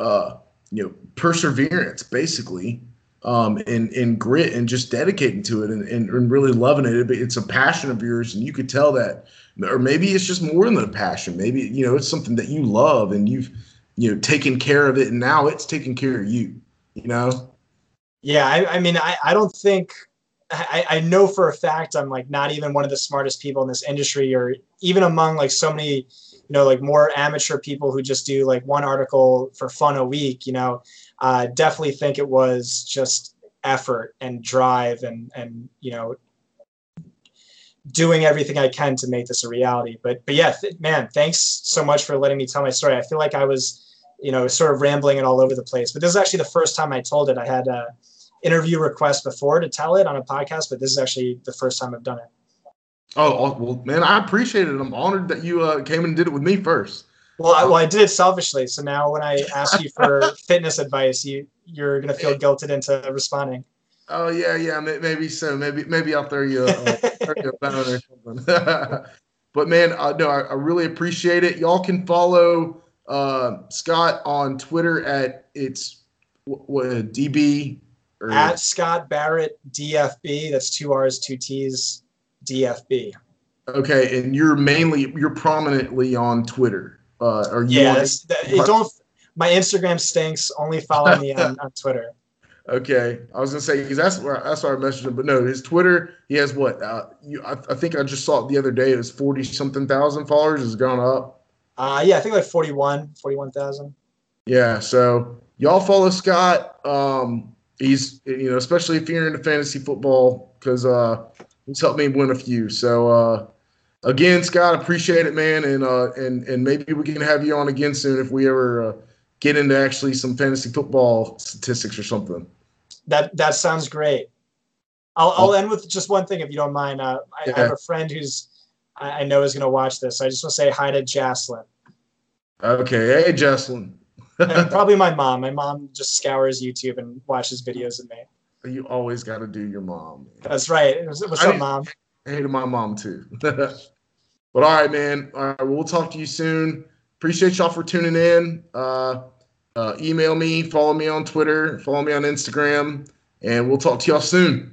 S1: perseverance basically, and grit, and just dedicating to it, and really loving it. It's a passion of yours, and you could tell that. Or maybe it's just more than a passion. Maybe it's something that you love, and you've taken care of it, and now it's taking care of you.
S2: Yeah, I mean, I don't think I know for a fact I'm like not even one of the smartest people in this industry, or even among like so many, like more amateur people who just do like one article for fun a week. Definitely think it was just effort and drive and doing everything I can to make this a reality. But yeah, man, thanks so much for letting me tell my story. I feel like I was, sort of rambling it all over the place. But this is actually the first time I told it. I had a interview request before to tell it on a podcast, but this is actually the first time I've done it.
S1: Oh well, man, I appreciate it. I'm honored that you came and did it with me first.
S2: Well, I did it selfishly. So now when I ask you for fitness advice, you're gonna feel guilted into responding.
S1: Oh yeah, maybe so. Maybe I'll throw you a bone or something. But man, no, I really appreciate it. Y'all can follow Scott on Twitter at what DB or
S2: At Scott Barrett DFB. That's 2 R's, 2 T's, DFB.
S1: okay, and you're prominently on Twitter. Are you
S2: Yeah,
S1: on?
S2: don't. My Instagram stinks. Only follow me on Twitter.
S1: Okay, I was gonna say because that's where I messaged him, but no, his Twitter, he has what? I think I just saw it the other day. It was 40 something thousand followers. It's gone up.
S2: Yeah, I think like 41,000.
S1: Yeah, so y'all follow Scott. He's especially if you're into fantasy football, because he's helped me win a few. So again, Scott, appreciate it, man, and maybe we can have you on again soon if we ever get into actually some fantasy football statistics or something.
S2: That sounds great. I'll end with just one thing, if you don't mind. I have a friend who's I know is going to watch this. I just want to say hi to Jaslyn.
S1: Okay. Hey, Jaslyn.
S2: And probably my mom. My mom just scours YouTube and watches videos of me.
S1: You always got to do your mom. Man.
S2: That's right. What's up, Mom?
S1: Hey to my mom, too. But all right, man. All right, we'll talk to you soon. Appreciate y'all for tuning in. Email me, follow me on Twitter, follow me on Instagram, and we'll talk to y'all soon.